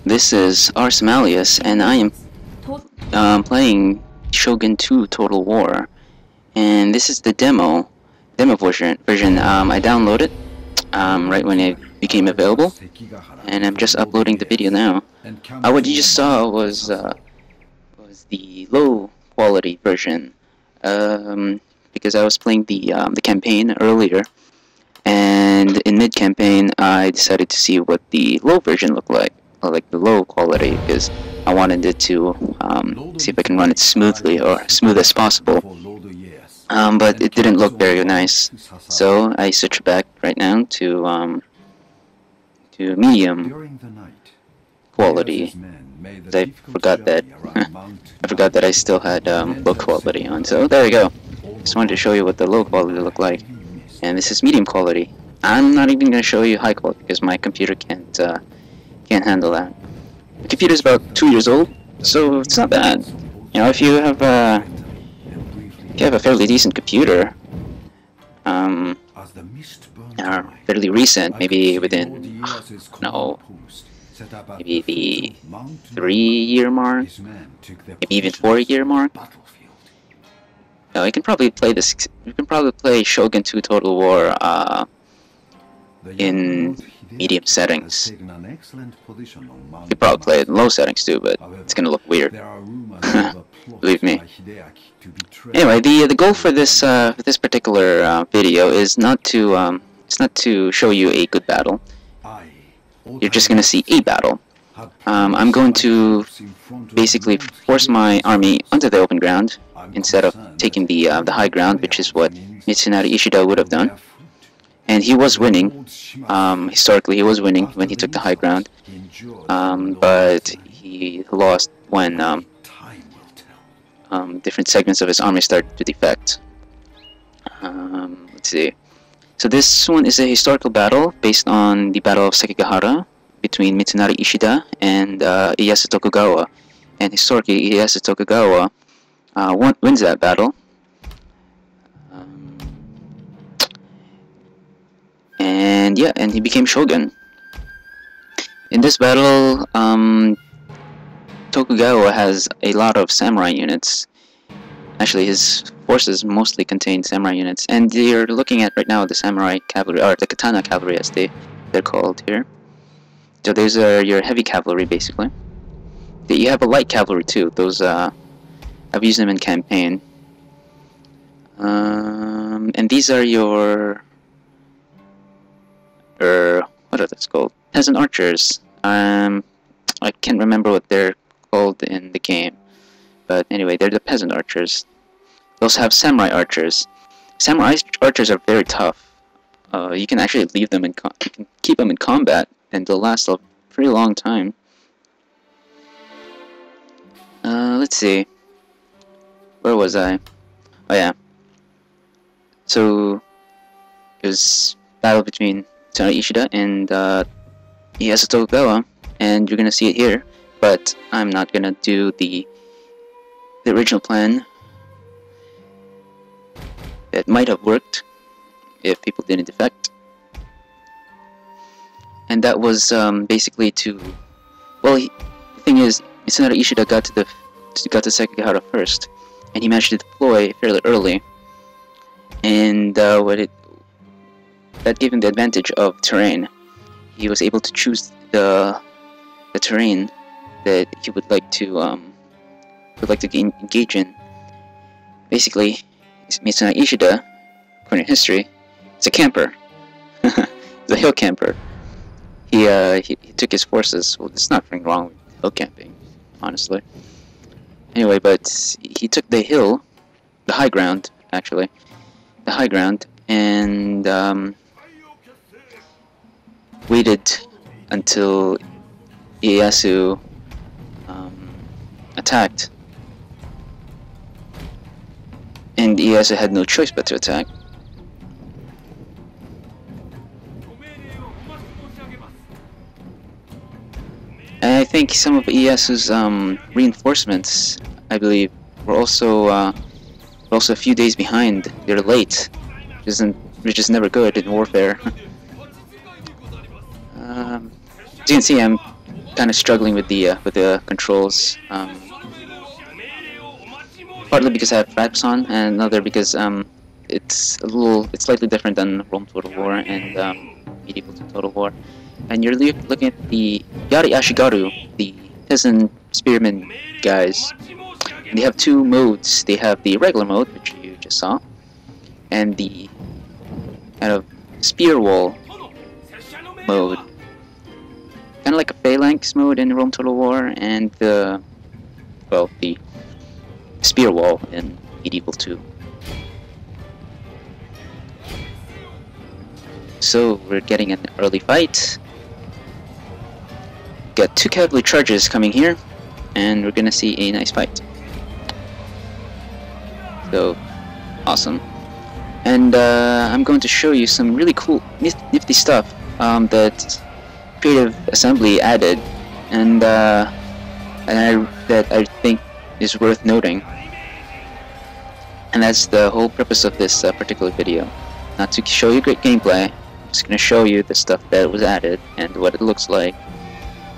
This is Ars Malleus, and I am playing Shogun 2 Total War, and this is the demo version. I downloaded right when it became available, and I'm just uploading the video now. What you just saw was the low quality version, because I was playing the campaign earlier, and in mid campaign I decided to see what the low version looked like the low quality, because I wanted it to see if I can run it smoothly, or as smooth as possible. But it didn't look very nice, so I switched back right now to medium quality. I forgot that I still had low quality on. So there you go. Just wanted to show you what the low quality looked like, and this is medium quality. I'm not even going to show you high quality because my computer can't handle that. The computer's about 2 years old, so it's not bad. You know, if you have a fairly decent computer, fairly recent, maybe within maybe the 3-year mark, maybe even 4-year mark. You can probably play this. You can probably play Shogun 2 Total War in medium settings. You could probably play it in low settings too, but it's gonna look weird. Believe me. Anyway, the goal for this particular video is not to show you a good battle. You're just gonna see a battle. I'm going to basically force my army onto the open ground instead of taking the high ground, which is what Mitsunari Ishida would have done. And he was winning. Historically, he was winning when he took the high ground, but he lost when different segments of his army started to defect. Let's see. So this one is a historical battle based on the Battle of Sekigahara between Mitsunari Ishida and Ieyasu Tokugawa. And historically, Ieyasu Tokugawa wins that battle. And yeah, and he became shogun. In this battle, Tokugawa has a lot of samurai units. Actually, his forces mostly contain samurai units, and you're looking at right now the samurai cavalry, or the katana cavalry as they're called here. So those are your heavy cavalry, basically. You have a light cavalry too. Those I've used them in campaign. And these are your what are those called? Peasant archers. I can't remember what they're called in the game, but anyway, they're the peasant archers. They also have samurai archers. Samurai archers are very tough. You can actually leave them you can keep them in combat, and they'll last a pretty long time. Let's see. Where was I? Oh yeah. So it was battle between Mitsunari Ishida and Ieyasu Tokugawa, and you're gonna see it here. But I'm not gonna do the original plan. It might have worked if people didn't defect, and that was basically to. Well, the thing is, Mitsunari Ishida got to Sekigahara first, and he managed to deploy fairly early, and that gave him the advantage of terrain. He was able to choose the terrain that he would like to engage in. Basically, Mitsunari Ishida, according to history, is a camper. He's a hill camper. He took his forces. Well, there's nothing wrong with hill camping, honestly. Anyway, but he took the hill, the high ground, actually, and waited until Ieyasu attacked, and Ieyasu had no choice but to attack. And I think some of Ieyasu's reinforcements, I believe, were also a few days behind. They're late, which is never good in warfare. As you can see, I'm kind of struggling with the controls. Partly because I have fraps on, and another because it's slightly different than Rome Total War and Medieval to Total War. And you're looking at the Yari Ashigaru, the peasant spearmen guys. And they have two modes. They have the regular mode, which you just saw, and the kind of spear wall mode. Kind of like a phalanx mode in Rome Total War, and the spear wall in Medieval 2. So we're getting an early fight. Got two cavalry charges coming here, and we're gonna see a nice fight. So awesome. And I'm going to show you some really cool, nifty stuff that Creative Assembly added, and that I think is worth noting. And that's the whole purpose of this particular video. Not to show you great gameplay, I'm just going to show you the stuff that was added, and what it looks like,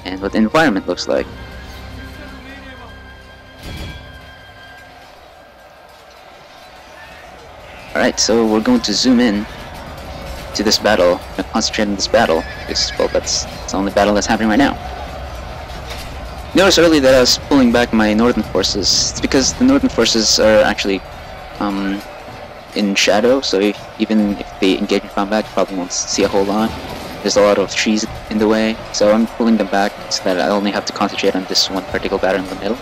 and what the environment looks like. Alright, so we're going to zoom in to this battle, and concentrate on this battle, because, well, that's the only battle that's happening right now. Notice earlier that I was pulling back my northern forces. It's because the northern forces are actually in shadow, so even if they engage in combat, you probably won't see a whole lot. There's a lot of trees in the way, so I'm pulling them back so that I only have to concentrate on this one particular battle in the middle.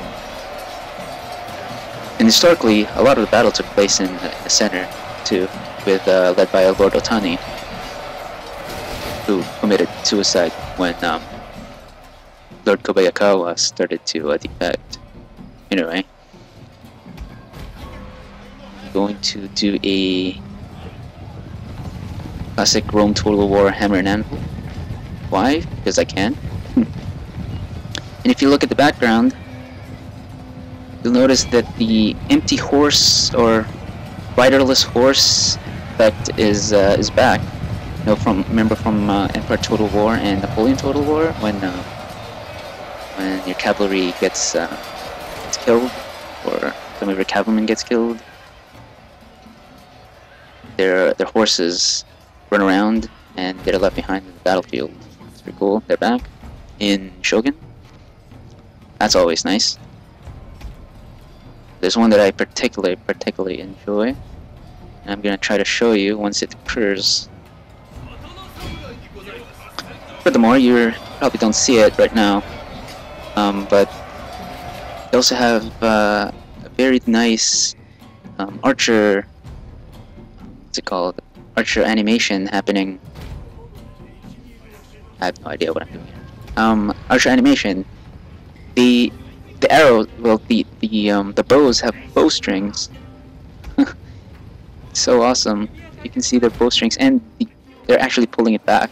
And historically, a lot of the battle took place in the center, too, with led by Lord Otani, who committed suicide when Lord Kobayakawa started to defect. Anyway, I'm going to do a classic Rome Total War hammer and anvil. Why? Because I can. And if you look at the background, you'll notice that the empty horse or riderless horse effect is back. You know, remember from Empire Total War and Napoleon Total War, when your cavalry gets killed, or some of your cavalrymen gets killed, their horses run around and they're left behind in the battlefield. It's pretty cool. They're back in Shogun. That's always nice. There's one that I particularly enjoy, and I'm gonna try to show you once it occurs. Furthermore, you probably don't see it right now, but they also have a very nice archer. What's it called? Archer animation happening. I have no idea what I'm doing here. Archer animation. The arrows, well, the bows have bowstrings. So awesome! You can see their bowstrings, and they're actually pulling it back.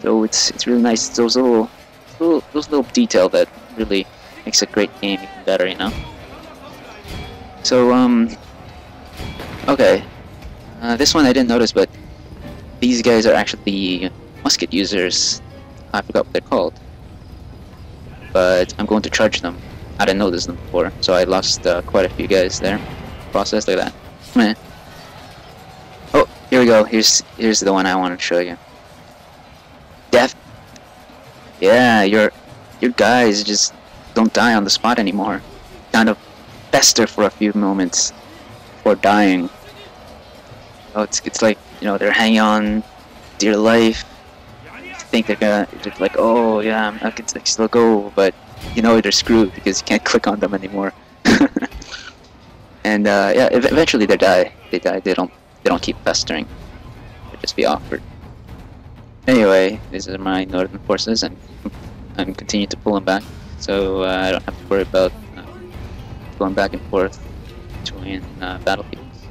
So it's really nice. Those little detail that really makes a great game even better, you know. So okay, this one I didn't notice, but these guys are actually the musket users. I forgot what they're called, but I'm going to charge them. I didn't notice them before, so I lost quite a few guys there. Process like that. Meh. Oh, here we go. Here's the one I wanted to show you. Death. Yeah, your guys just don't die on the spot anymore. Kind of fester for a few moments before dying. Oh, it's like, you know, they're hanging on dear life. Think they're like, oh yeah, I can still go, but you know they're screwed because you can't click on them anymore. And yeah, eventually they die. They don't keep festering. They just be awkward. Anyway, these are my northern forces, and I'm continuing to pull them back, so I don't have to worry about going back and forth between battlefields.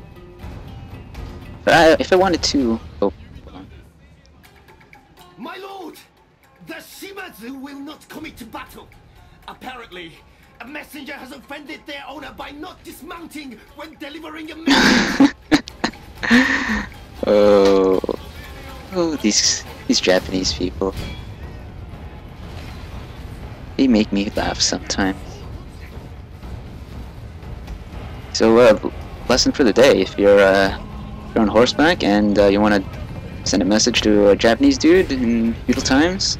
But if I wanted to, oh, hold on. My lord, the Shimazu will not commit to battle. Apparently, a messenger has offended their owner by not dismounting when delivering a message. Oh, these Japanese people. They make me laugh sometimes. So, lesson for the day: if you're on horseback and you want to send a message to a Japanese dude in feudal times,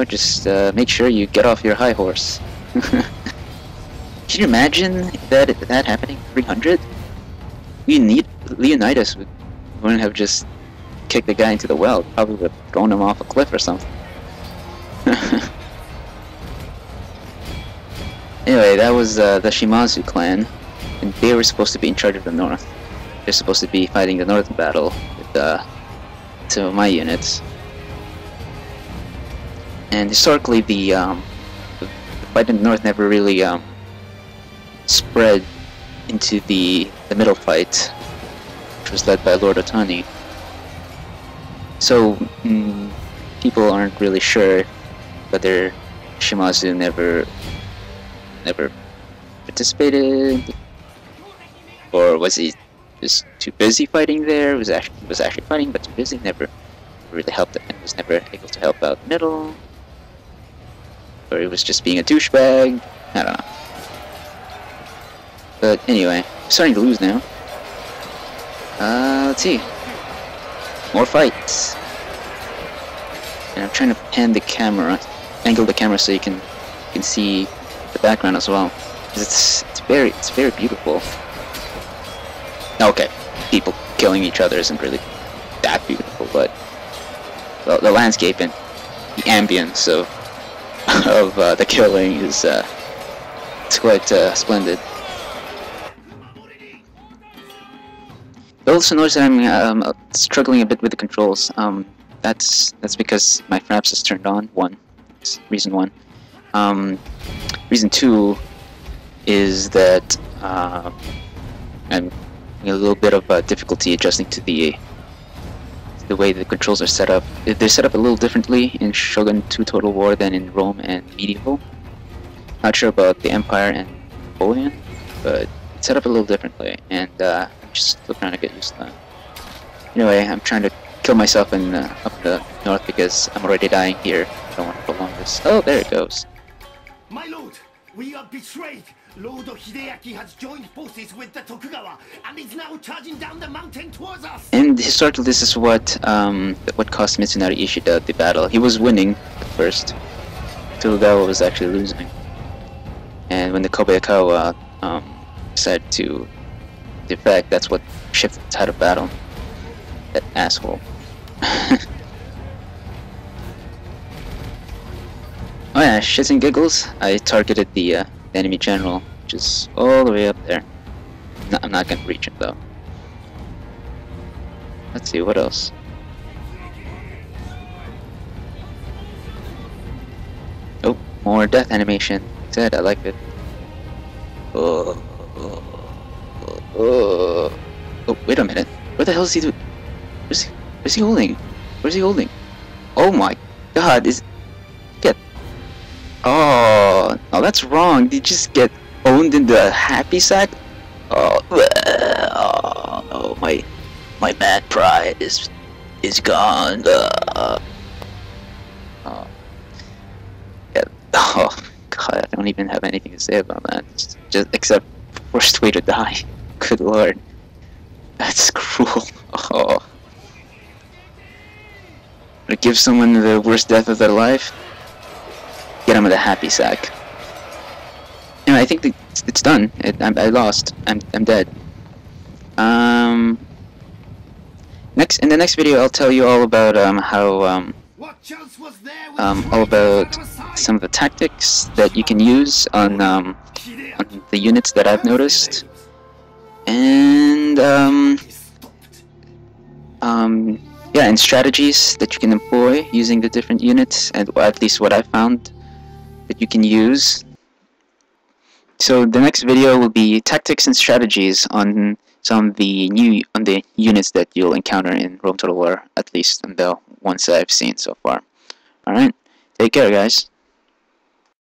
just make sure you get off your high horse. Can you imagine that happening 300? Leonidas wouldn't have just kicked the guy into the well. Probably would have thrown him off a cliff or something. Anyway, that was the Shimazu clan, and they were supposed to be in charge of the north. They're supposed to be fighting the northern battle with some of my units. And historically, the fight in the north never really spread into the middle fight, which was led by Lord Otani. So people aren't really sure whether Shimazu never participated, or was he just too busy fighting there? Was actually fighting but too busy, never really helped, and was never able to help out middle, or he was just being a douchebag. I don't know. But anyway, starting to lose now. Let's see. More fights. And I'm trying to pan the camera, angle the camera so you can see the background as well. It's very beautiful. Okay, people killing each other isn't really that beautiful, but the landscape and the ambience of the killing is it's quite splendid. You'll also notice that I'm struggling a bit with the controls. That's because my Fraps is turned on. Reason one. Reason two is that I'm having a little bit of difficulty adjusting to the way the controls are set up. They're set up a little differently in Shogun 2 Total War than in Rome and Medieval. Not sure about the Empire and Napoleon, but it's set up a little differently, and I'm just still trying to get used to that. Anyway, I'm trying to kill myself in up the north because I'm already dying here. I don't want to prolong this. Oh, there it goes. My lord, we are betrayed. Lord Hideaki has joined forces with the Tokugawa and is now charging down the mountain towards us. And historically, this is what cost Mitsunari Ishida the battle. He was winning at first. Tokugawa was actually losing. And when the Kobayakawa decided to defect, that's what shifted the tide of battle. That asshole. Oh yeah, shits and giggles, I targeted the enemy general, which is all the way up there. No, I'm not gonna reach him though. Let's see, what else? Oh, more death animation. Said I like it. Oh, wait a minute. What the hell is he doing? Where's he holding? Where's he holding? Oh my god, get. Oh, no, that's wrong. Did you just get owned in the happy sack? Oh, no, my mad pride is gone. Oh, yeah. Oh god, I don't even have anything to say about that. Just except worst way to die. Good lord, that's cruel. Oh, to give someone the worst death of their life. Get him with a happy sack. Anyway, I think it's done. I lost. I'm dead. In the next video, I'll tell you all about how all about some of the tactics that you can use on the units that I've noticed, and yeah, and strategies that you can employ using the different units, and at least what I found that you can use. So the next video will be tactics and strategies on some of the units that you'll encounter in Rome Total War, at least on the ones that I've seen so far. Alright, take care guys.